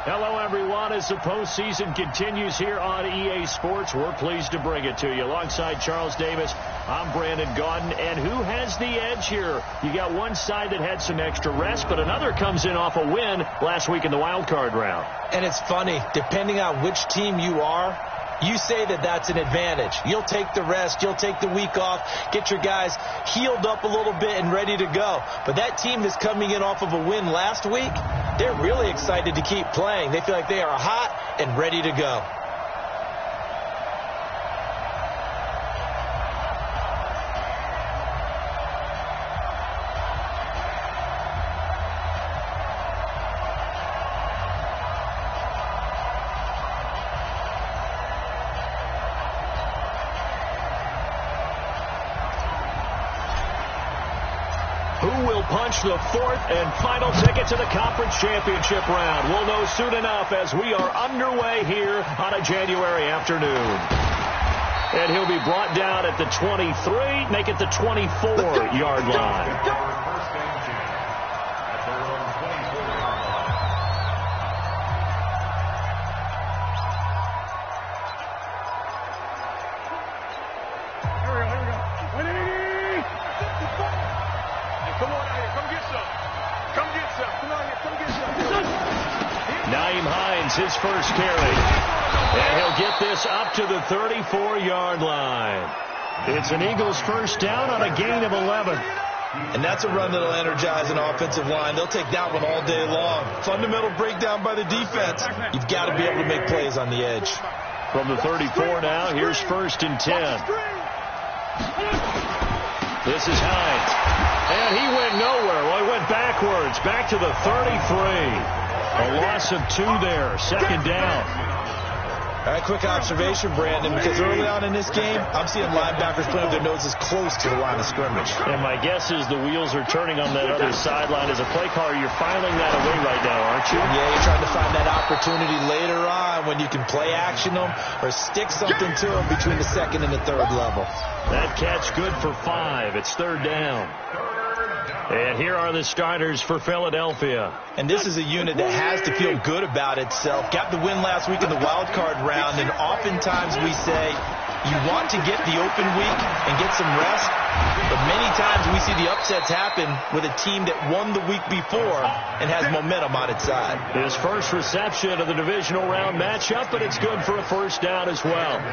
Hello, everyone. As the postseason continues here on EA Sports, we're pleased to bring it to you. Alongside Charles Davis, I'm Brandon Gaudin. And who has the edge here? You got one side that had some extra rest, but another comes in off a win last week in the wild card round. And it's funny, depending on which team you are, you say that that's an advantage. You'll take the rest. You'll take the week off. Get your guys healed up a little bit and ready to go. But that team that's coming in off of a win last week, they're really excited to keep playing. They feel like they are hot and ready to go. Punch the fourth and final ticket to the conference championship round. We'll know soon enough as we are underway here on a January afternoon. And he'll be brought down at the 23, make it the 24-yard line. His first carry. And he'll get this up to the 34-yard line. It's an Eagles first down on a gain of 11. And that's a run that'll energize an offensive line. They'll take that one all day long. Fundamental breakdown by the defense. You've got to be able to make plays on the edge. From the 34 now, here's first and 10. This is Hines. And he went nowhere. Well, he went backwards. Back to the 33. A loss of 2 there. Second down. All right, quick observation, Brandon, because early on in this game, I'm seeing linebackers putting their noses close to the line of scrimmage. And my guess is the wheels are turning on that other sideline. As a play caller, you're filing that away right now, aren't you? Yeah, you're trying to find that opportunity later on when you can play action them or stick something to them between the second and the third level. That catch good for 5. It's third down. And here are the starters for Philadelphia. And this is a unit that has to feel good about itself. Got the win last week in the wild card round, and oftentimes we say you want to get the open week and get some rest, but many times we see the upsets happen with a team that won the week before and has momentum on its side. His first reception of the divisional round matchup, but it's good for a first down as well.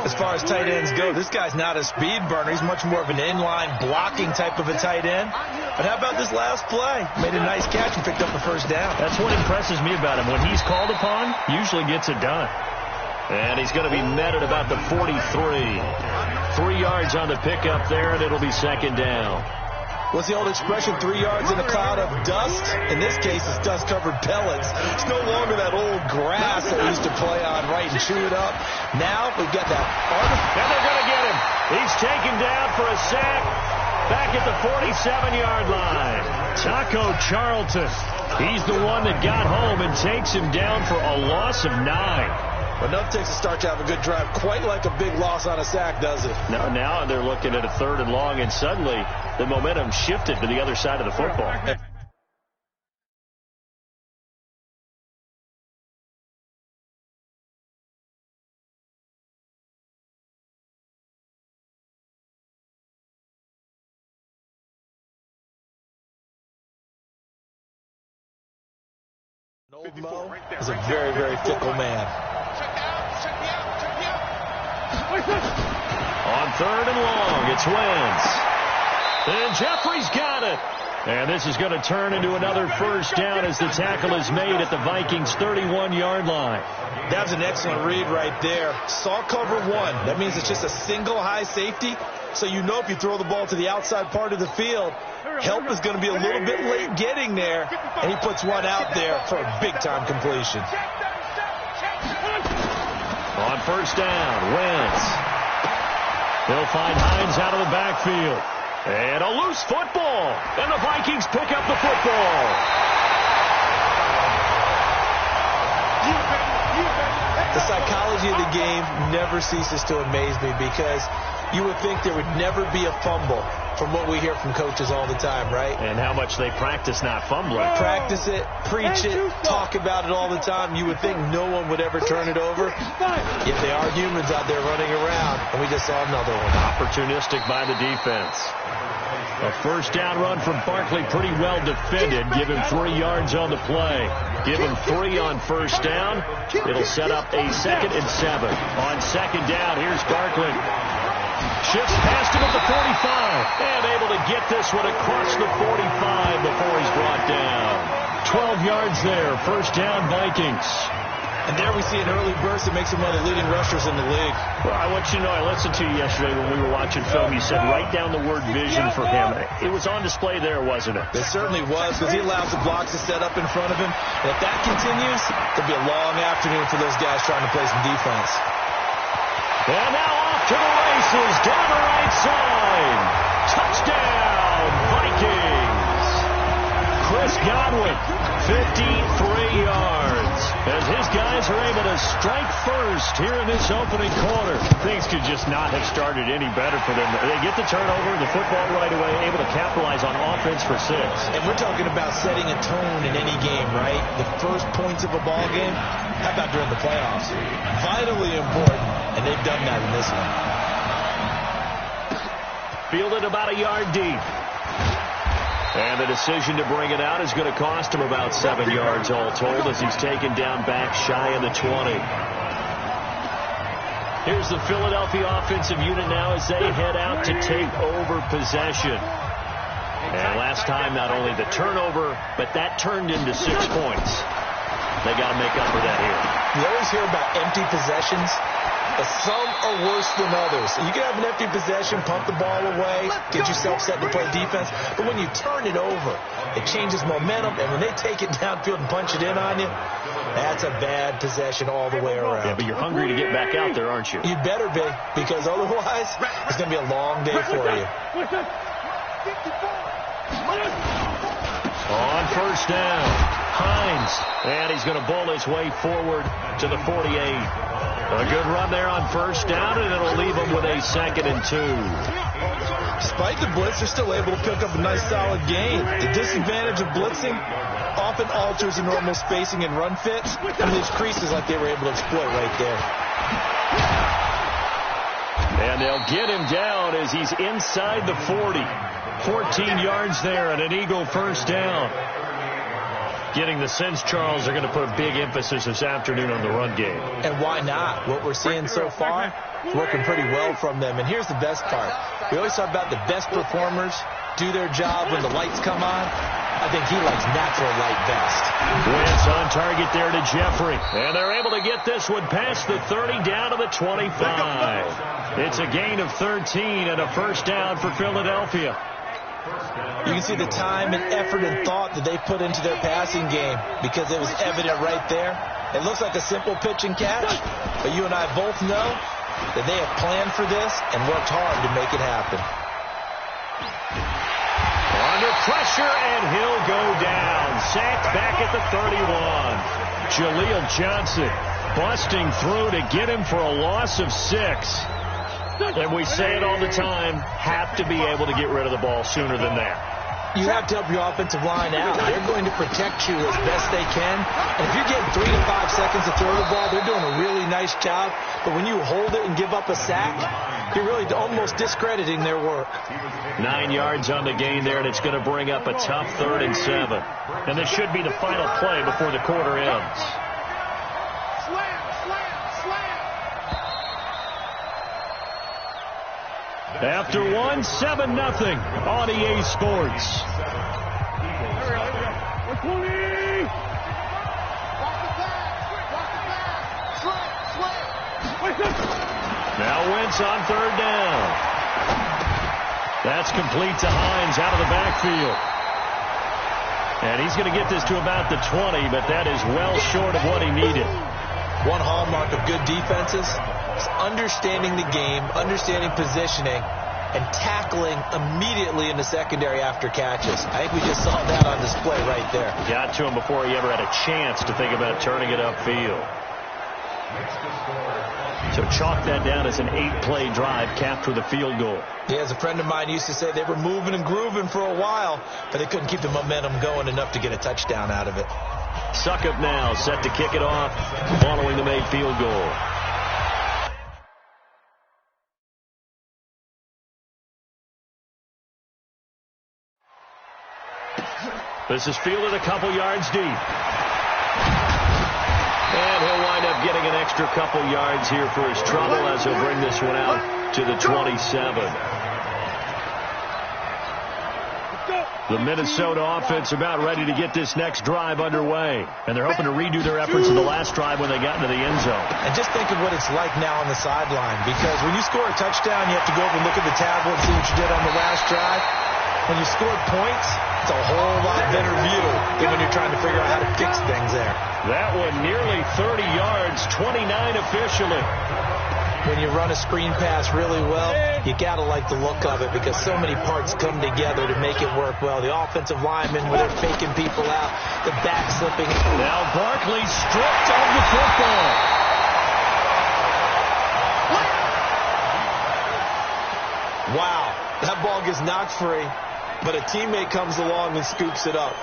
As far as tight ends go, this guy's not a speed burner. He's much more of an inline blocking type of a tight end. But how about this last play? Made a nice catch and picked up the first down. That's what impresses me about him. When he's called upon, usually gets it done. And he's going to be met at about the 43. 3 yards on the pickup there, and it'll be second down. What's the old expression, 3 yards in a cloud of dust? In this case, it's dust-covered pellets. It's no longer that old grass that we used to play on, right, and chew it up. Now we've got that. And they're going to get him. He's taken down for a sack back at the 47-yard line. Taco Charlton. He's the one that got home and takes him down for a loss of 9. Well, nothing takes a start to have a good drive quite like a big loss on a sack, does it? No, now they're looking at a third and long, and suddenly the momentum shifted to the other side of the football. Old Mo is a very, very fickle man. On third and long, it's Wentz. And Jeffrey's got it. And this is going to turn into another first down as the tackle is made at the Vikings' 31-yard line. That was an excellent read right there. Saw cover 1. That means it's just a single high safety. So you know if you throw the ball to the outside part of the field, help is going to be a little bit late getting there. And he puts one out there for a big-time completion. On first down, Wentz. They'll find Hines out of the backfield. And a loose football. And the Vikings pick up the football. The psychology of the game never ceases to amaze me because you would think there would never be a fumble from what we hear from coaches all the time, right? And how much they practice not fumbling. Practice it, preach it, talk about it all the time. You would think no one would ever turn it over. Yet they are humans out there running around, and we just saw another one. Opportunistic by the defense. A first down run from Barkley, pretty well defended. Give him 3 yards on the play. Give him 3 on first down. It'll set up a 2nd and 7. On second down, here's Barkley. Shifts past him at the 45. And able to get this one across the 45 before he's brought down. 12 yards there. First down, Vikings. And there we see an early burst that makes him one of the leading rushers in the league. Well, I want you to know, I listened to you yesterday when we were watching film. You said write down the word vision for him. It was on display there, wasn't it? It certainly was, because he allows the blocks to set up in front of him. And if that continues, it'll be a long afternoon for those guys trying to play some defense. And now off to the races, down the right side. Touchdown, Vikings. Chris Godwin, 53 yards. As his guys are able to strike first here in this opening quarter. Things could just not have started any better for them. They get the turnover, the football right away, able to capitalize on offense for 6. And we're talking about setting a tone in any game, right? The first points of a ball game. How about during the playoffs? Vitally important, and they've done that in this one. Fielded about a yard deep. And the decision to bring it out is going to cost him about 7 yards all told as he's taken down back shy of the 20. Here's the Philadelphia offensive unit now as they head out to take over possession. And last time, not only the turnover, but that turned into 6 points. They got to make up for that here. You always hear about empty possessions. But some are worse than others. You can have an empty possession, pump the ball away, get yourself set to play defense. But when you turn it over, it changes momentum. And when they take it downfield and punch it in on you, that's a bad possession all the way around. Yeah, but you're hungry to get back out there, aren't you? You better be, because otherwise, it's going to be a long day for you. On first down, Hines. And he's going to bowl his way forward to the 48. A good run there on first down, and it'll leave them with a 2nd and 2. Despite the blitz, they're still able to pick up a nice solid gain. The disadvantage of blitzing often alters the normal spacing and run fits, and these creases like they were able to exploit right there. And they'll get him down as he's inside the 40. 14 yards there and an Eagle first down. Getting the sense, Charles, are going to put a big emphasis this afternoon on the run game. And why not? What we're seeing so far, working pretty well from them. And here's the best part. We always talk about the best performers do their job when the lights come on. I think he likes natural light best. Wentz on target there to Jeffrey. And they're able to get this one past the 30 down to the 25. It's a gain of 13 and a first down for Philadelphia. You can see the time and effort and thought that they put into their passing game because it was evident right there. It looks like a simple pitch and catch, but you and I both know that they have planned for this and worked hard to make it happen. Under pressure, and he'll go down. Sacked back at the 31. Jaleel Johnson busting through to get him for a loss of 6. And we say it all the time, have to be able to get rid of the ball sooner than that. You have to help your offensive line out. They're going to protect you as best they can. And if you're getting 3 to 5 seconds to throw the ball, they're doing a really nice job. But when you hold it and give up a sack, you're really almost discrediting their work. 9 yards on the gain there, and it's going to bring up a tough 3rd and 7. And this should be the final play before the quarter ends. After 1, 7-0 on EA Sports. Now Wentz on 3rd down. That's complete to Hines out of the backfield. And he's going to get this to about the 20, but that is well short of what he needed. One hallmark of good defenses is understanding the game, understanding positioning, and tackling immediately in the secondary after catches. I think we just saw that on display right there. Got to him before he ever had a chance to think about turning it upfield. So chalk that down as an 8-play drive capped with a field goal. Yeah, as a friend of mine used to say, they were moving and grooving for a while, but they couldn't keep the momentum going enough to get a touchdown out of it. Suckup now set to kick it off following the made field goal. This is fielded a couple yards deep. And he'll wind up getting an extra couple yards here for his trouble as he'll bring this one out to the 27. The Minnesota offense about ready to get this next drive underway. And they're hoping to redo their efforts in the last drive when they got into the end zone. And just think of what it's like now on the sideline. Because when you score a touchdown, you have to go over and look at the tablet and see what you did on the last drive. When you scored points, it's a whole lot better view than when you're trying to figure out how to fix things there. That one nearly 30 yards, 29 officially. When you run a screen pass really well, you got to like the look of it because so many parts come together to make it work well. The offensive linemen, where they're faking people out, the back slipping. Now Barkley stripped of the football. Wow, that ball gets knocked free, but a teammate comes along and scoops it up.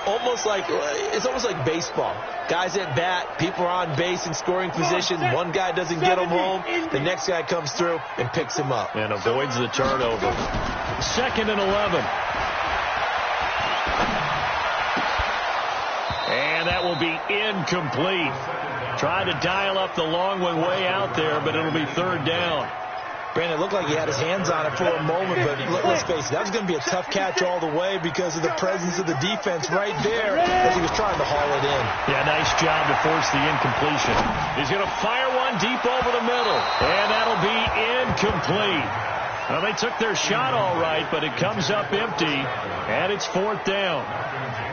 It's almost like baseball. Guys at bat, people are on base in scoring position. One guy doesn't get him home. The next guy comes through and picks him up. And avoids the turnover. 2nd and 11. And that will be incomplete. Trying to dial up the long one way out there, but it'll be 3rd down. Brandon, it looked like he had his hands on it for a moment, but let's face it, that was going to be a tough catch all the way because of the presence of the defense right there as he was trying to haul it in. Yeah, nice job to force the incompletion. He's going to fire one deep over the middle, and that'll be incomplete. Well, they took their shot all right, but it comes up empty, and it's 4th down.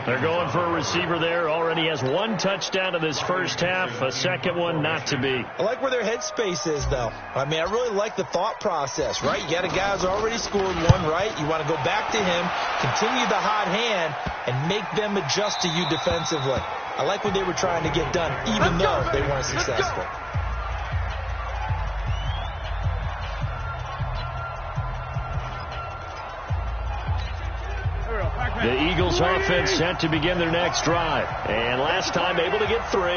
They're going for a receiver there. Already has 1 touchdown in this first half. A second one not to be. I like where their headspace is, though. I mean, I really like the thought process, right? You got a guy who's already scored one, right? You want to go back to him, continue the hot hand, and make them adjust to you defensively. I like what they were trying to get done, even though they weren't successful. The Eagles offense set to begin their next drive. And last time able to get 3.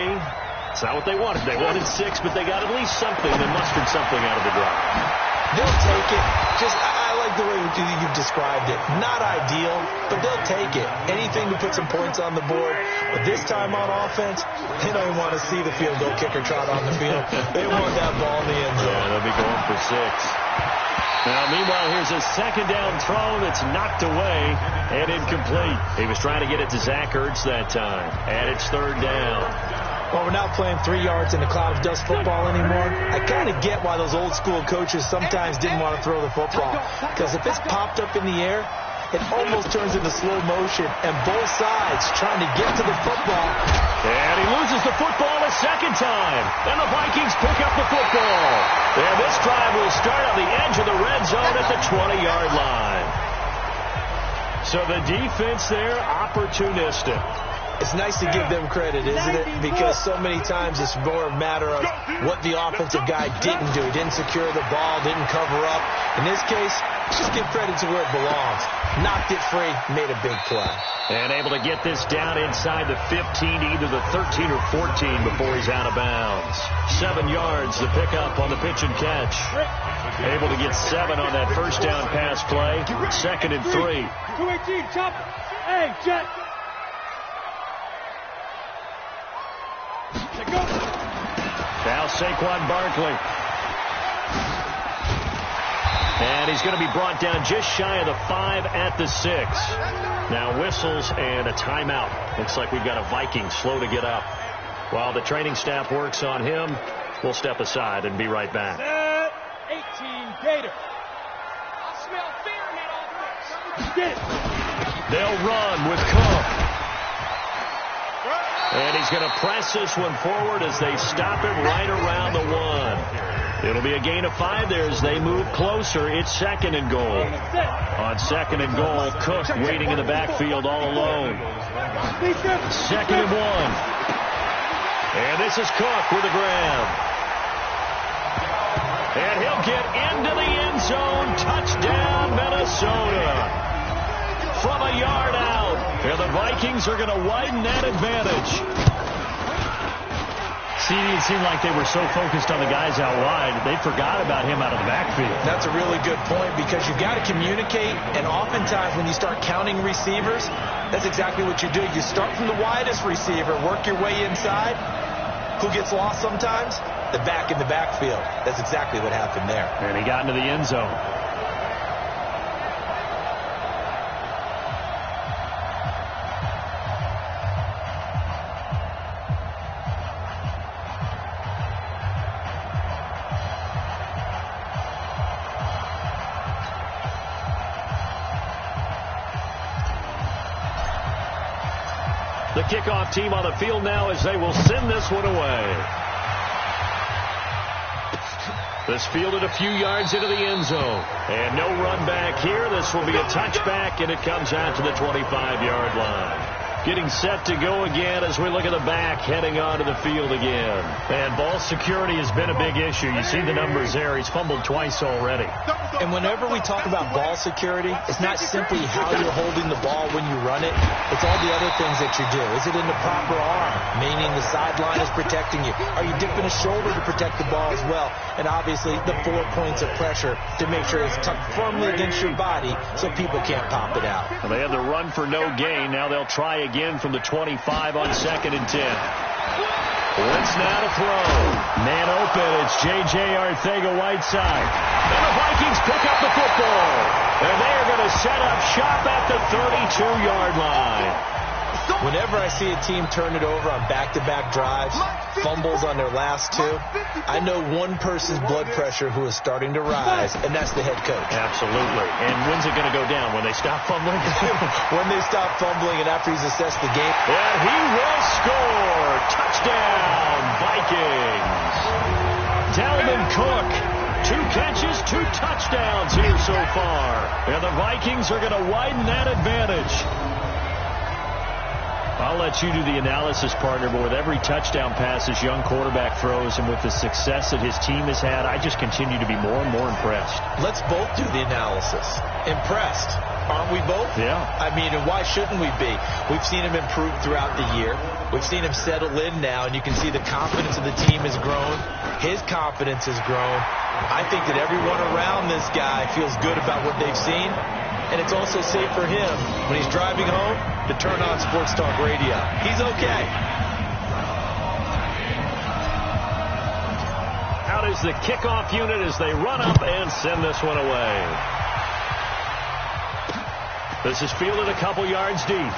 It's not what they wanted. They wanted 6, but they got at least something. They mustered something out of the drive. They'll take it. I like the way you've described it. Not ideal, but they'll take it. Anything to put some points on the board. But this time on offense, they don't even want to see the field goal kicker trot on the field. They want that ball in the end zone. Yeah, they'll be going for 6. Now, meanwhile, here's a 2nd down throw that's knocked away and incomplete. He was trying to get it to Zach Ertz that time, and it's 3rd down. Well, we're not playing 3 yards in a cloud of dust football anymore. I kind of get why those old-school coaches sometimes didn't want to throw the football, because if it's popped up in the air, it almost turns into slow motion, and both sides trying to get to the football. And he loses the football a 2nd time. And the Vikings pick up the football. And this drive will start on the edge of the red zone at the 20-yard line. So the defense there, opportunistic. It's nice to give them credit, isn't it? Because so many times it's more a matter of what the offensive guy didn't do. He didn't secure the ball, didn't cover up. In this case, just give credit to where it belongs. Knocked it free, made a big play. And able to get this down inside the 15, either the 13 or 14 before he's out of bounds. 7 yards, the pickup on the pitch and catch. Able to get 7 on that first down pass play. 2nd and 3. 218, chop. Hey, jet. Now Saquon Barkley. And he's going to be brought down just shy of the 5 at the 6. Now whistles and a timeout. Looks like we've got a Viking slow to get up. While the training staff works on him, we'll step aside and be right back. 18 Gator. I smell fear in that offense. Get it. They'll run with Cook. And he's going to press this one forward as they stop him right around the 1. It'll be a gain of 5 there as they move closer. It's 2nd and goal. On 2nd and goal, Cook waiting in the backfield all alone. 2nd and 1. And this This is Cook with a grab. And he'll get into the end zone. Touchdown, Minnesota. From a yard out. And the Vikings are going to widen that advantage. See, it seemed like they were so focused on the guys out wide, they forgot about him out of the backfield. That's a really good point because you've got to communicate, and oftentimes when you start counting receivers, that's exactly what you do. You start from the widest receiver, work your way inside. Who gets lost sometimes? The back in the backfield. That's exactly what happened there. And he got into the end zone. The kickoff team on the field now as they will send this one away. This fielded a few yards into the end zone. And no run back here. This will be a touchback, and it comes out to the 25-yard line. Getting set to go again as we look at the back heading onto the field again. And ball security has been a big issue. You see the numbers there. He's fumbled twice already. And whenever we talk about ball security, it's not simply how you're holding the ball when you run it. It's all the other things that you do. Is it in the proper arm, meaning the sideline is protecting you? Are you dipping a shoulder to protect the ball as well? And obviously the 4 points of pressure to make sure it's tucked firmly against your body so people can't pop it out. Well, they had the run for no gain. Now they'll try again from the 25 on 2nd and 10. Wentz now to throw. Man open. It's J.J. Arcega-Whiteside. And the Vikings pick up the football. And they are going to set up shop at the 32-yard line. Whenever I see a team turn it over on back-to-back drives, fumbles on their last two, I know one person's blood pressure who is starting to rise, and that's the head coach. Absolutely. And when's it going to go down? When they stop fumbling? When they stop fumbling and after he's assessed the game. And he will score. Touchdown, Vikings. Dalvin Cook. 2 catches, 2 touchdowns here so far. And the Vikings are going to widen that advantage. I'll let you do the analysis, partner, but with every touchdown pass this young quarterback throws and with the success that his team has had, I just continue to be more and more impressed. Let's both do the analysis. Impressed. Aren't we both? Yeah. I mean, and why shouldn't we be? We've seen him improve throughout the year. We've seen him settle in now, and you can see the confidence of the team has grown. His confidence has grown. I think that everyone around this guy feels good about what they've seen. And it's also safe for him when he's driving home to turn on Sports Talk Radio. He's okay. Out is the kickoff unit as they run up and send this one away. This is fielded a couple yards deep.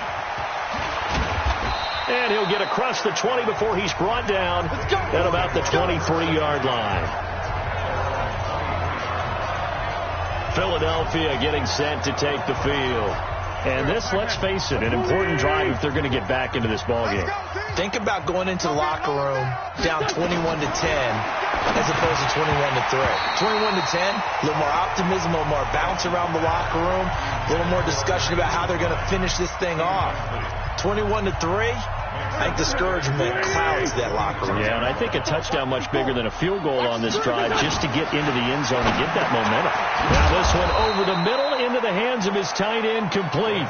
And he'll get across the 20 before he's brought down at about the 23-yard line. Philadelphia getting set to take the field. And this, let's face it, an important drive if they're going to get back into this ballgame. Think about going into the locker room down 21-10 as opposed to 21-3. 21-10, a little more optimism, a little more bounce around the locker room, a little more discussion about how they're going to finish this thing off. 21-3. I think discouragement clouds that locker room. Yeah, and I think a touchdown much bigger than a field goal on this drive just to get into the end zone and get that momentum. Now this one over the middle into the hands of his tight end, complete.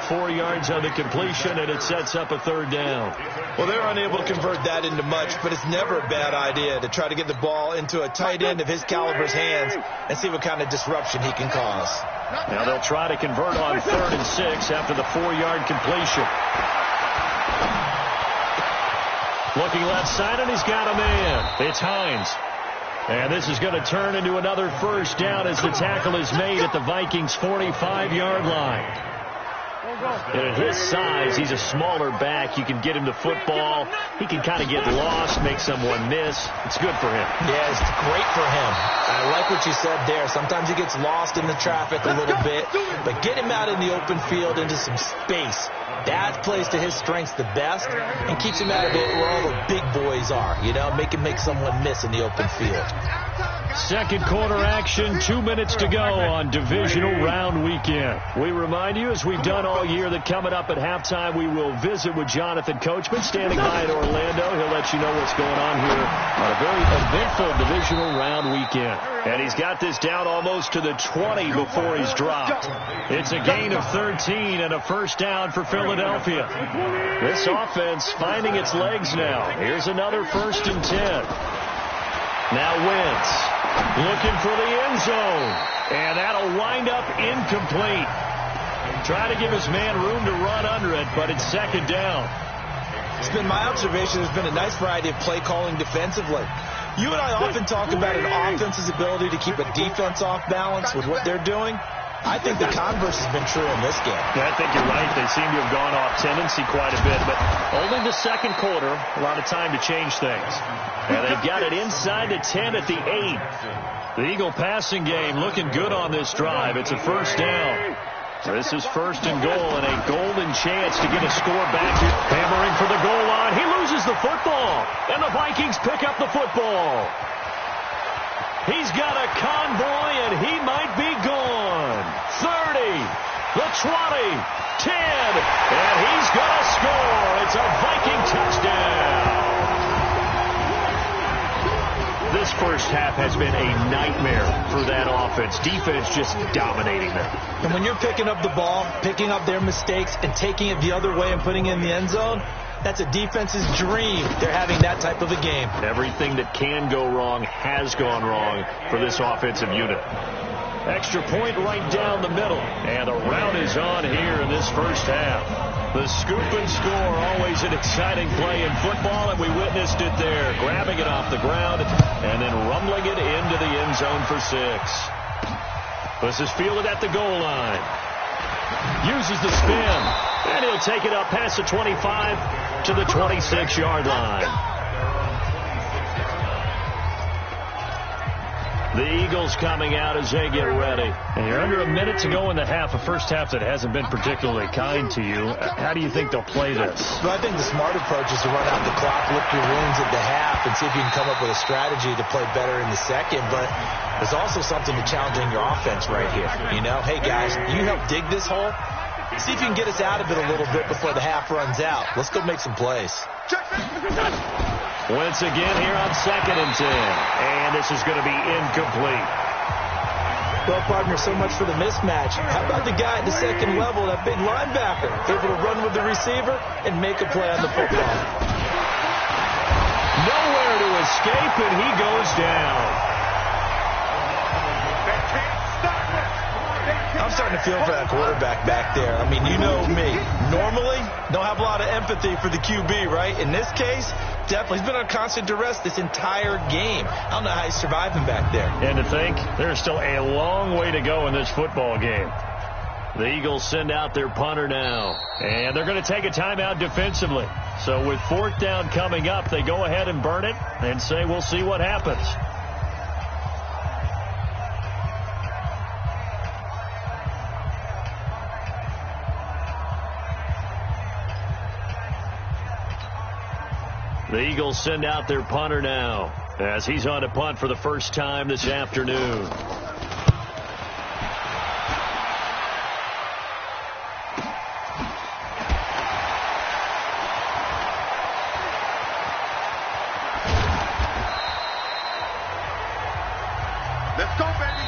4 yards on the completion, and it sets up a 3rd down. Well, they're unable to convert that into much, but it's never a bad idea to try to get the ball into a tight end of his caliber's hands and see what kind of disruption he can cause. Now they'll try to convert on 3rd and 6 after the 4-yard completion. Looking left side, and he's got a man. It's Hines. And this is going to turn into another 1st down as the tackle is made at the Vikings' 45-yard line. And at his size, he's a smaller back. You can get him to football. He can kind of get lost, make someone miss. It's good for him. Yeah, it's great for him. I like what you said there. Sometimes he gets lost in the traffic a little bit, but get him out in the open field into some space. That plays to his strengths the best and keeps him out of it where all the big boys are, you know, make someone miss in the open field. Second quarter action, 2 minutes to go on divisional round weekend. We remind you, as we've done all year, that coming up at halftime, we will visit with Jonathan Coachman standing by in Orlando. He'll let let you know what's going on here on a very eventful divisional round weekend. And he's got this down almost to the 20 before he's dropped. It's a gain of 13 and a first down for Philadelphia. This offense finding its legs now. Here's another 1st and 10. Now Wentz looking for the end zone. And that'll wind up incomplete. Try to give his man room to run under it, but it's 2nd down. It's been my observation there's been a nice variety of play calling defensively. You and I often talk about an offense's ability to keep a defense off balance with what they're doing. I think the converse has been true in this game. Yeah, I think you're right. They seem to have gone off tendency quite a bit, but only the 2nd quarter, a lot of time to change things. And they've got it inside the 10 at the 8. The Eagle passing game looking good on this drive. It's a first down. This is 1st and goal and a golden chance to get a score back here. Hammering for the goal line. He loses the football, and the Vikings pick up the football. He's got a convoy, and he might be gone. 30, the 20, 10, and he's going to score. It's a Viking touchdown. This first half has been a nightmare for that offense. Defense just dominating them. And when you're picking up the ball, picking up their mistakes, and taking it the other way and putting it in the end zone, that's a defense's dream. They're having that type of a game. Everything that can go wrong has gone wrong for this offensive unit. Extra point right down the middle. And the rout is on here in this first half. The scoop and score, always an exciting play in football, and we witnessed it there. Grabbing it off the ground and then rumbling it into the end zone for 6. This is fielded at the goal line. Uses the spin. And he'll take it up past the 25 to the 26-yard line. The Eagles coming out as they get ready. And you're under a minute to go in the half, a first half that hasn't been particularly kind to you. How do you think they'll play this? Well, I think the smart approach is to run out the clock, lick your wounds at the half, and see if you can come up with a strategy to play better in the second. But there's also something to challenging your offense right here. You know, hey, guys, you help dig this hole. See if you can get us out of it a little bit before the half runs out. Let's go make some plays. Once again here on 2nd and 10. And this is going to be incomplete. Well, partner, so much for the mismatch. How about the guy at the second level, that big linebacker, able to run with the receiver and make a play on the football? Nowhere to escape, and he goes down. I'm starting to feel for that quarterback back there. I mean, you know me. Normally, don't have a lot of empathy for the QB, right? In this case, definitely. He's been on constant duress this entire game. I don't know how he's surviving back there. And to think, there's still a long way to go in this football game. The Eagles send out their punter now. And they're going to take a timeout defensively. So with 4th down coming up, they go ahead and burn it and say, we'll see what happens. The Eagles send out their punter now as he's on to punt for the first time this afternoon. Let's go, baby.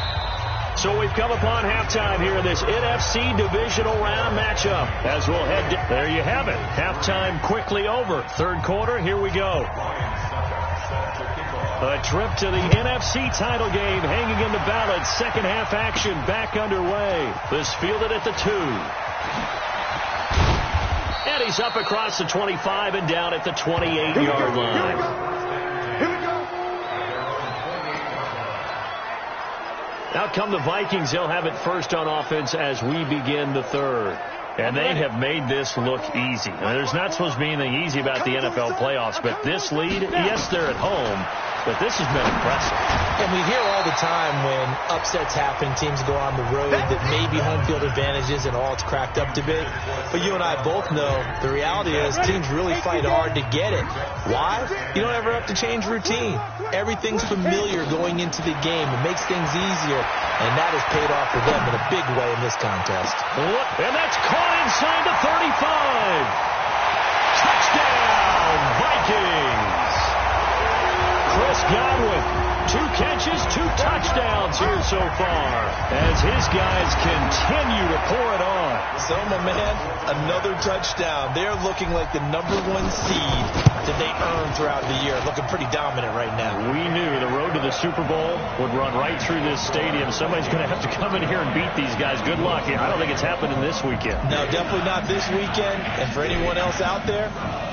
So we've come upon halftime here in this NFC divisional round matchup. As we'll head to, there you have it. Halftime quickly over. 3rd quarter, here we go. A trip to the NFC title game hanging in the balance. Second half action back underway. This fielded at the 2. And he's up across the 25 and down at the 28-yard line. Out come the Vikings. They'll have it first on offense as we begin the 3rd. And they have made this look easy. Now, there's not supposed to be anything easy about the NFL playoffs, but this lead, yes, they're at home, but this has been impressive. And we hear all the time when upsets happen, teams go on the road, that maybe home field advantage isn't all it's cracked up to be. But you and I both know the reality is teams really fight hard to get it. Why? You don't ever have to change routine. Everything's familiar going into the game. It makes things easier, and that has paid off for them in a big way in this contest. And that's caught inside the 35. Touchdown, Vikings. here so far as his guys continue to pour it on. So, my man, another touchdown. They're looking like the #1 seed that they earned throughout the year. Looking pretty dominant right now. We knew the road to the Super Bowl would run right through this stadium. Somebody's going to have to come in here and beat these guys. Good luck. I don't think it's happening this weekend. No, definitely not this weekend. And for anyone else out there,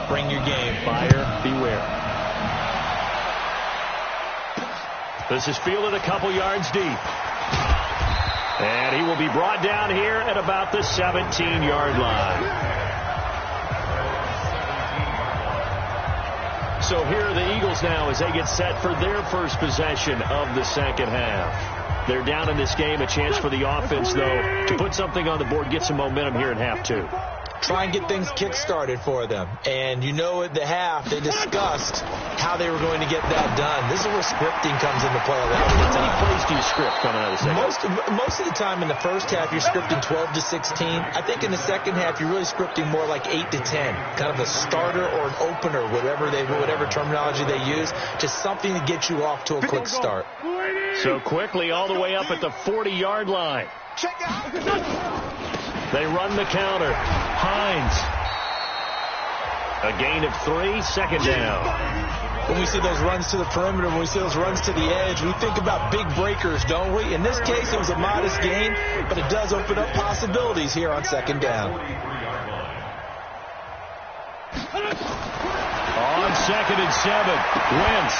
bring your game. Buyer beware. This is fielded a couple yards deep. And he will be brought down here at about the 17-yard line. So here are the Eagles now as they get set for their first possession of the second half. They're down in this game. A chance for the offense, though, to put something on the board, get some momentum here in half two. Try and get things kick-started for them. And you know at the half, they discussed how they were going to get that done. This is where scripting comes into play a lot of the time. How many plays do you script coming out of the second half? Most of the time in the first half, you're scripting 12 to 16. I think in the second half, you're really scripting more like 8 to 10. Kind of a starter or an opener, whatever terminology they use. Just something to get you off to a quick start. So quickly all the way up at the 40-yard line. They run the counter. Hines. A gain of 3, second down. When we see those runs to the perimeter, when we see those runs to the edge, we think about big breakers, don't we? In this case, it was a modest gain, but it does open up possibilities here on second down. On 2nd and 7, Wentz.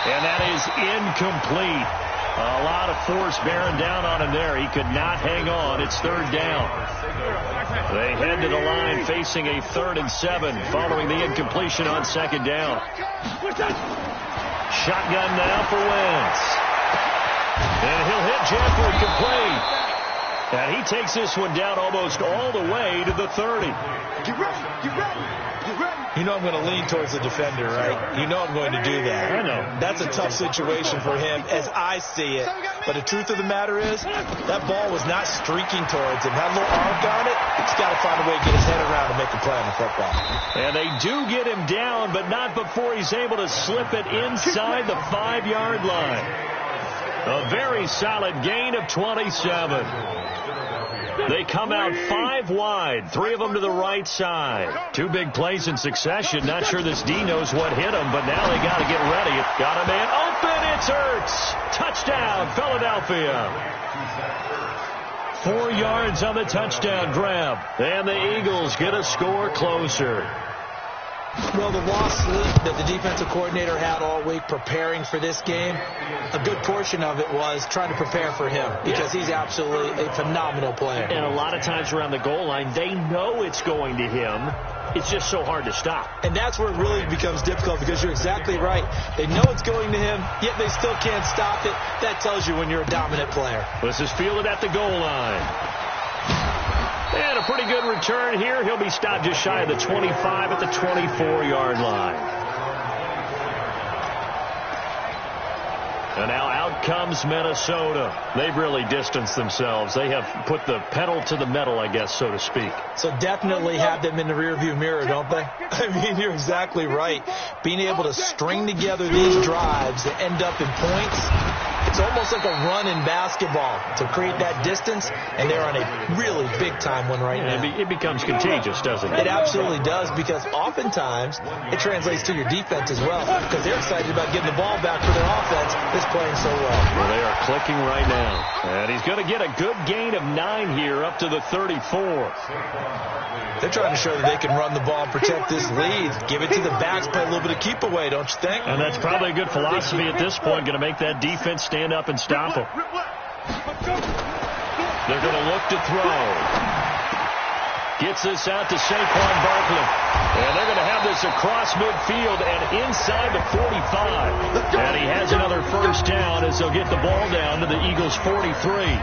And that is incomplete. A lot of force bearing down on him there. He could not hang on. It's 3rd down. They head to the line facing a 3rd and 7 following the incompletion on 2nd down. Shotgun now for Wentz. And he'll hit Jeffrey complete. And he takes this one down almost all the way to the 30. Get ready, get ready, get ready. You know I'm going to lean towards the defender, right? You know I'm going to do that. I know. That's a tough situation for him as I see it. But the truth of the matter is, that ball was not streaking towards him. Had a little arc on it. He's got to find a way to get his head around and make a play on the football. And they do get him down, but not before he's able to slip it inside the 5-yard line. A very solid gain of 27. They come out 5 wide, 3 of them to the right side. 2 big plays in succession. Not sure this D knows what hit him, but now they got to get ready. Got a man open. It's Ertz. Touchdown, Philadelphia. 4 yards on the touchdown grab. And the Eagles get a score closer. Well, the lost sleep that the defensive coordinator had all week preparing for this game, a good portion of it was trying to prepare for him because he's absolutely a phenomenal player. And a lot of times around the goal line, they know it's going to him. It's just so hard to stop. And that's where it really becomes difficult because you're exactly right. They know it's going to him, yet they still can't stop it. That tells you when you're a dominant player. This is fielded at the goal line. And a pretty good return here. He'll be stopped just shy of the 25 at the 24-yard line. And now out comes Minnesota. They've really distanced themselves. They have put the pedal to the metal, I guess, so to speak. So definitely have them in the rearview mirror, don't they? I mean, you're exactly right. Being able to string together these drives that end up in points, it's almost like a run in basketball to create that distance, and they're on a really big-time one right now. It becomes contagious, doesn't it? It absolutely does, because oftentimes it translates to your defense as well, because they're excited about getting the ball back for their offense that's playing so well. Well, they are clicking right now. And he's going to get a good gain of 9 here up to the 34. They're trying to show that they can run the ball and protect this lead. Give it to the backs, play a little bit of keep away, don't you think? And that's probably a good philosophy at this point, going to make that defense stand up and stop them. They're going to look to throw. Gets this out to Saquon Barkley. And they're going to have this across midfield and inside the 45. And he has another first down as they'll get the ball down to the Eagles' 43.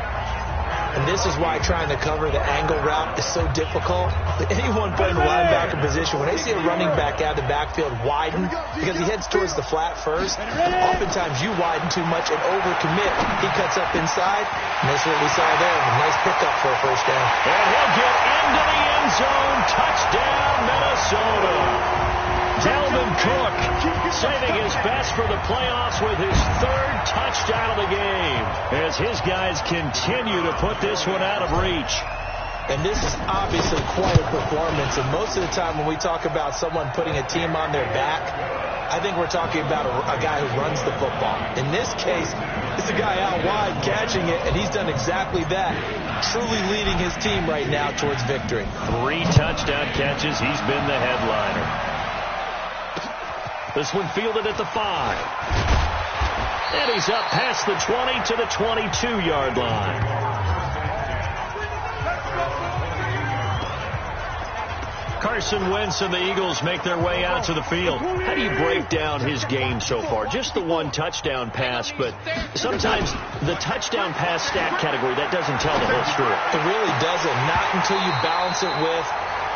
And this is why trying to cover the angle route is so difficult. Anyone playing the linebacker position, when they see a running back out of the backfield widen, because he heads towards the flat first, oftentimes you widen too much and overcommit. He cuts up inside, and that's what we saw there. A nice pickup for a first down. And he'll get into the end zone. Touchdown, Minnesota. Dalvin Cook saving his best for the playoffs with his third touchdown of the game as his guys continue to put this one out of reach. And this is obviously quite a performance. And most of the time when we talk about someone putting a team on their back, I think we're talking about a guy who runs the football. In this case, it's a guy out wide catching it, and he's done exactly that, truly leading his team right now towards victory. 3 touchdown catches. He's been the headliner. This one fielded at the 5. And he's up past the 20 to the 22-yard line. Carson Wentz and the Eagles make their way out to the field. How do you break down his game so far? Just the 1 touchdown pass, but sometimes the touchdown pass stat category, that doesn't tell the whole story. It really doesn't. Not until you balance it with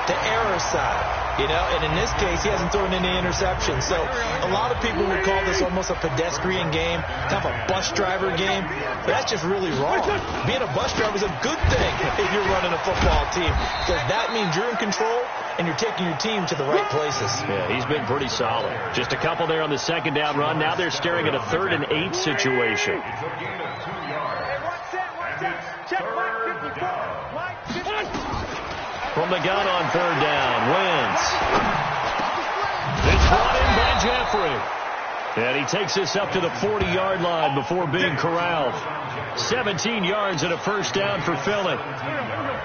the error side. You know, and in this case, he hasn't thrown any interceptions. So a lot of people would call this almost a pedestrian game, kind of a bus driver game. But that's just really wrong. Being a bus driver is a good thing if you're running a football team, because that means you're in control and you're taking your team to the right places. Yeah, he's been pretty solid. Just a couple there on the second down run. Now they're staring at a 3rd and 8 situation. From the gun on 3rd down, Wentz. It's brought in by Jeffrey. And he takes this up to the 40-yard line before being corralled. 17 yards and a first down for Philly.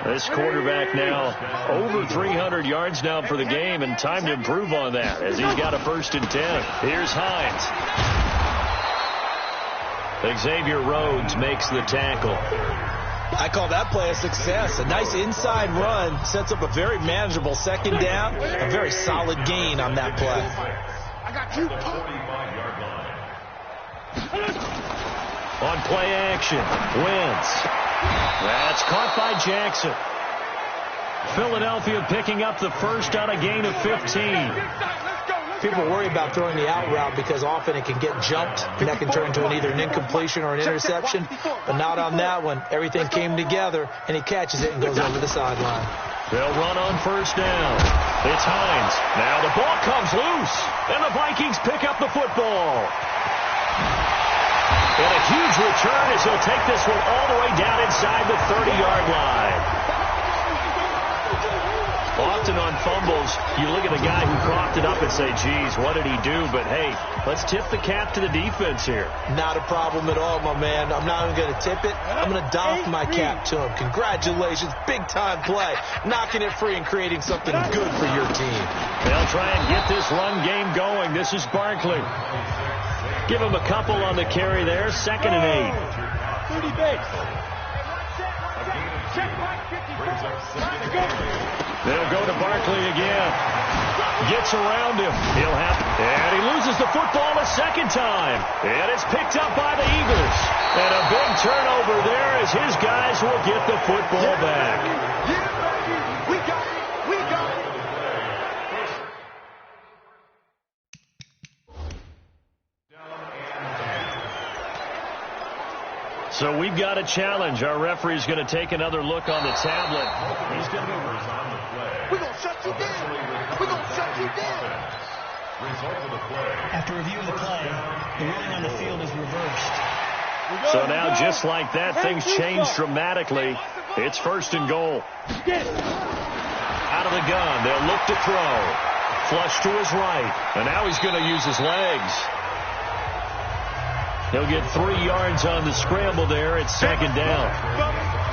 This quarterback now over 300 yards now for the game, and time to improve on that as he's got a 1st and 10. Here's Hines. Xavier Rhodes makes the tackle. I call that play a success. A nice inside run sets up a very manageable second down. A very solid gain on that play. I got you. On play action, Wentz. That's caught by Jackson. Philadelphia picking up the first on a gain of 15. People worry about throwing the out route because often it can get jumped, and that can turn into either an incompletion or an interception. But not on that one. Everything came together, and he catches it and goes over the sideline. They'll run on first down. It's Hines. Now the ball comes loose, and the Vikings pick up the football. And a huge return as he'll take this one all the way down inside the 30-yard line. Often on fumbles, you look at the guy who coughed it up and say, geez, what did he do? But, hey, let's tip the cap to the defense here. Not a problem at all, my man. I'm not even going to tip it. I'm going to doff my cap to him. Congratulations. Big-time play. Knocking it free and creating something good for your team. They'll try and get this run game going. This is Barkley. Give him a couple on the carry there. 2nd and 8. 30 base. Check back 54. They'll go to Barkley again. Gets around him. And he loses the football a second time. And it's picked up by the Eagles. And a big turnover there as his guys will get the football back. We got it. We got it. So we've got a challenge. Our referee's going to take another look on the tablet. He's going to We're going to shut you down. We're going to shut you down. After reviewing the play, the ruling on the field is reversed. So now, just like that, things change dramatically. It's 1st and goal. Out of the gun, they'll look to throw. Flush to his right. And now he's going to use his legs. He'll get 3 yards on the scramble there. It's 2nd down.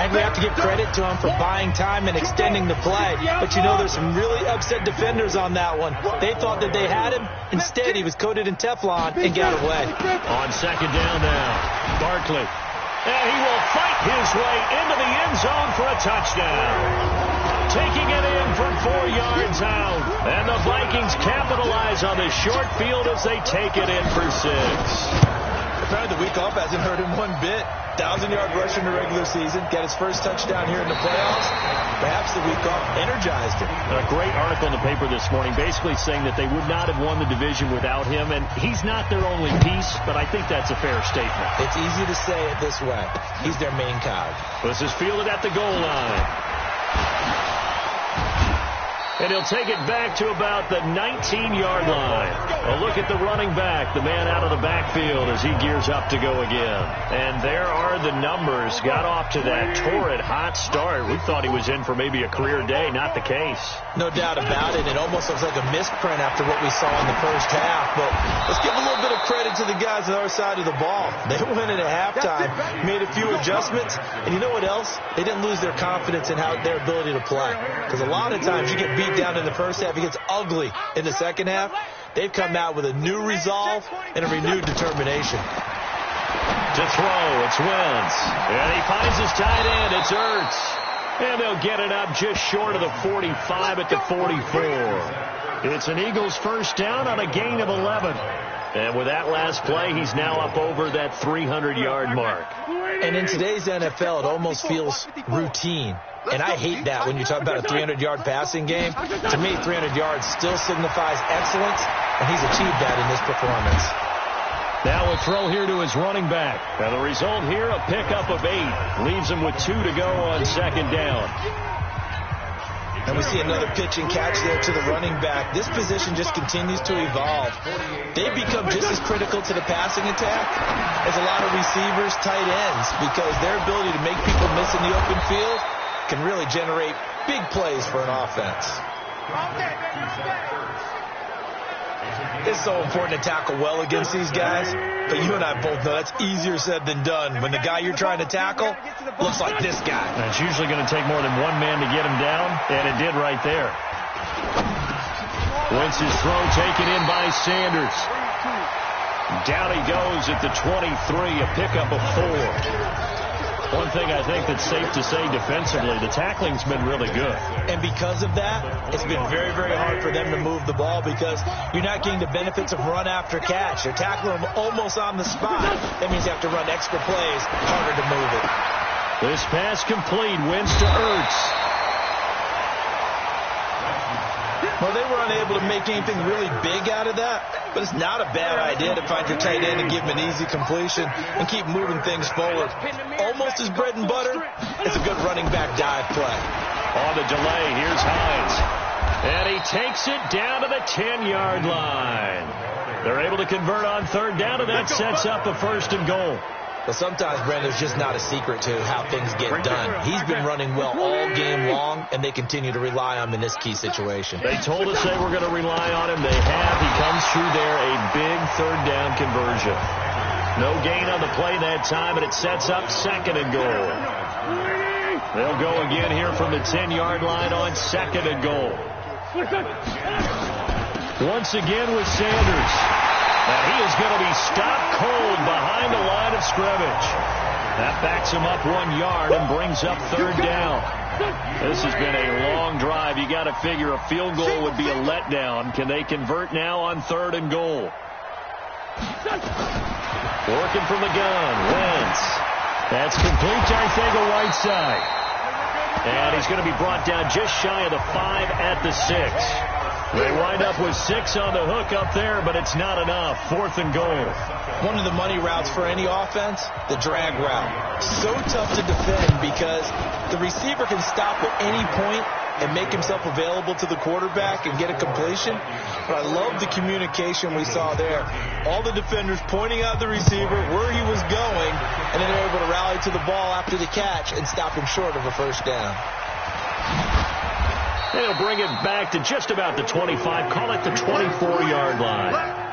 And we have to give credit to him for buying time and extending the play. But you know, there's some really upset defenders on that one. They thought that they had him. Instead, he was coated in Teflon and got away. On 2nd down now, Barkley. And he will fight his way into the end zone for a touchdown. Taking it in from 4 yards out. And the Vikings capitalize on the short field as they take it in for 6. The week off hasn't hurt him one bit. 1,000-yard rush in the regular season. Got his first touchdown here in the playoffs. Perhaps the week off energized him. A great article in the paper this morning basically saying that they would not have won the division without him. And he's not their only piece, but I think that's a fair statement. It's easy to say it this way. He's their main cog. This is fielded at the goal line. And he'll take it back to about the 19-yard line. A look at the running back, the man out of the backfield as he gears up to go again. And there are the numbers. Got off to that torrid hot start. We thought he was in for maybe a career day. Not the case. No doubt about it. It almost looks like a misprint after what we saw in the first half. But let's give a little bit of credit to the guys on our side of the ball. They went in at halftime, made a few adjustments, and you know what else? They didn't lose their confidence in their ability to play. Because a lot of times you get beat down in the first half, it gets ugly in the second half. They've come out with a new resolve and a renewed determination. To throw, it's Wentz. And he finds his tight end, it's Ertz. And they'll get it up just short of the 45 at the 44. It's an Eagles first down on a gain of 11. And with that last play, he's now up over that 300-yard mark. And in today's NFL, it almost feels routine. And I hate that when you talk about a 300-yard passing game. To me, 300 yards still signifies excellence, and he's achieved that in this performance. Now a throw here to his running back. Now the result here, a pickup of 8. Leaves him with 2 to go on second down. And we see another pitch and catch there to the running back. This position just continues to evolve. They've become just as critical to the passing attack as a lot of receivers, tight ends, because their ability to make people miss in the open field can really generate big plays for an offense. It's so important to tackle well against these guys, but you and I both know that's easier said than done when the guy you're trying to tackle looks like this guy. And it's usually going to take more than one man to get him down, and it did right there. Wentz's throw taken in by Sanders. Down he goes at the 23, a pickup of 4. One thing I think that's safe to say defensively, the tackling's been really good. And because of that, it's been very, very hard for them to move the ball because you're not getting the benefits of run after catch. You're tackling them almost on the spot. That means you have to run extra plays, harder to move it. This pass complete, Wentz to Ertz. Well, they were unable to make anything really big out of that, but it's not a bad idea to find your tight end and give him an easy completion and keep moving things forward. Almost his bread and butter, it's a good running back dive play. On the delay, here's Hines. And he takes it down to the 10-yard line. They're able to convert on third down, and that sets up a 1st and goal. But sometimes, Brandon, there's just not a secret to how things get done. He's been running well all game long, and they continue to rely on him in this key situation. They told us they were going to rely on him. They have. He comes through there, a big third down conversion. No gain on the play that time, and it sets up 2nd and goal. They'll go again here from the 10-yard line on 2nd and goal. Once again with Sanders. And he is going to be stopped cold behind the line of scrimmage. That backs him up 1 yard and brings up 3rd down. This has been a long drive. You got to figure a field goal would be a letdown. Can they convert now on 3rd and goal? Working from the gun, Wentz. That's complete to Arcega-Whiteside. And he's going to be brought down just shy of the 5 at the 6. They wind up with 6 on the hook up there, but it's not enough. 4th and goal. One of the money routes for any offense, the drag route. So tough to defend because the receiver can stop at any point and make himself available to the quarterback and get a completion. But I love the communication we saw there. All the defenders pointing out the receiver, where he was going, and then they're able to rally to the ball after the catch and stop him short of a 1st down. They'll bring it back to just about the 25. Call it the 24-yard line.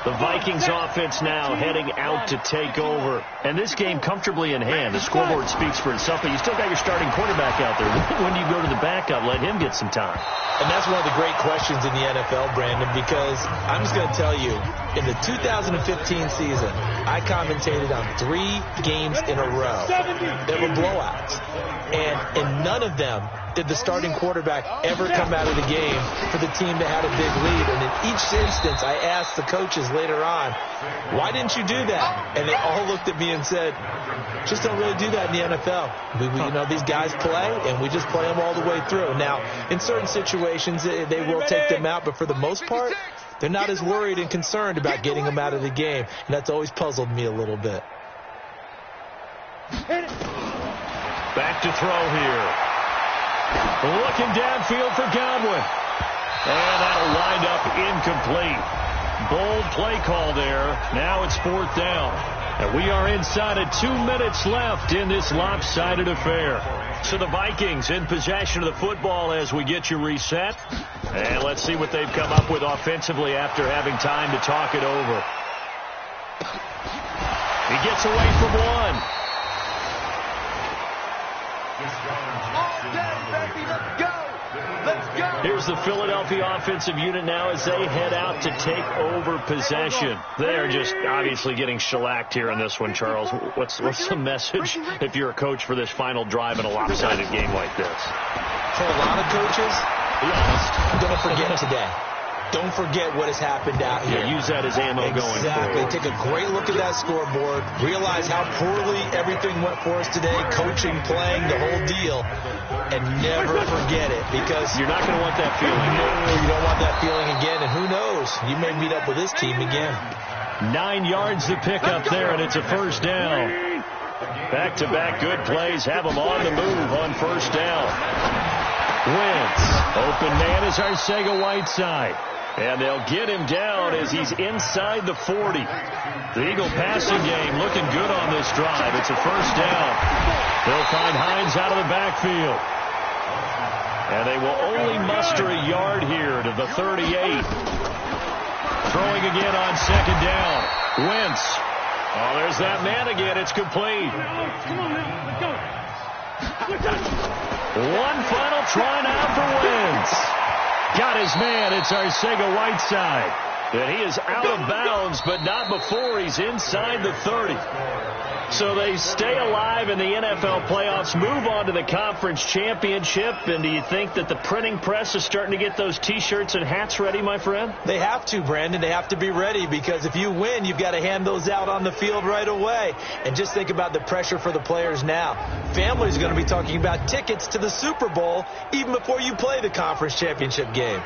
The Vikings offense now heading out to take over. And this game comfortably in hand. The scoreboard speaks for itself, but you still got your starting quarterback out there. When do you go to the backup? Let him get some time. And that's one of the great questions in the NFL, Brandon, because I'm just going to tell you, in the 2015 season, I commentated on 3 games in a row that were blowouts. And in none of them did the starting quarterback ever come out of the game for the team that had a big lead. And in each instance, I asked the coaches later on, why didn't you do that? And they all looked at me and said, just don't really do that in the NFL. You know, these guys play, and we just play them all the way through. Now, in certain situations, they will take them out, but for the most part, they're not as worried and concerned about getting them out of the game. And that's always puzzled me a little bit. Back to throw here. Looking downfield for Godwin. And that'll wind up incomplete. Bold play call there. Now it's 4th down. And we are inside of 2 minutes left in this lopsided affair. So the Vikings in possession of the football as we get you reset. And let's see what they've come up with offensively after having time to talk it over. He gets away from one. All day, baby, let's go. Let's go. Here's the Philadelphia offensive unit now as they head out to take over possession. They are just obviously getting shellacked here in this one, Charles. What's the message if you're a coach for this final drive in a lopsided game like this? For a lot of coaches, be honest, don't forget today. Don't forget what has happened out here. Yeah, use that as ammo going forward. Exactly. Take a great look at that scoreboard. Realize how poorly everything went for us today. Coaching, playing, the whole deal. And never forget it because you're not going to want that feeling. No, you don't want that feeling again. And who knows? You may meet up with this team again. 9 yards to pick up there, and it's a 1st down. Back-to-back good plays have them on the move on 1st down. Wentz. Open man is Arcega-Whiteside. And they'll get him down as he's inside the 40. The Eagle passing game looking good on this drive. It's a 1st down. They'll find Hines out of the backfield. And they will only muster a yard here to the 38. Throwing again on 2nd down. Wentz. Oh, there's that man again. It's complete. Come on now, let's go. One final try now for Wentz. Got his man. It's Arcega-Whiteside. And he is out of bounds, but not before he's inside the 30. So they stay alive in the NFL playoffs, move on to the conference championship. And do you think that the printing press is starting to get those T-shirts and hats ready, my friend? They have to, Brandon. They have to be ready because if you win, you've got to hand those out on the field right away. And just think about the pressure for the players now. Family's going to be talking about tickets to the Super Bowl even before you play the conference championship game.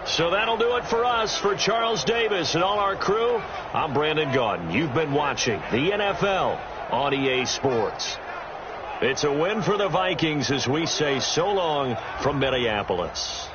So that'll do it for us. For Charles Davis and all our crew, I'm Brandon Gaudin. You've been watching the NFL on EA Sports. It's a win for the Vikings as we say so long from Minneapolis.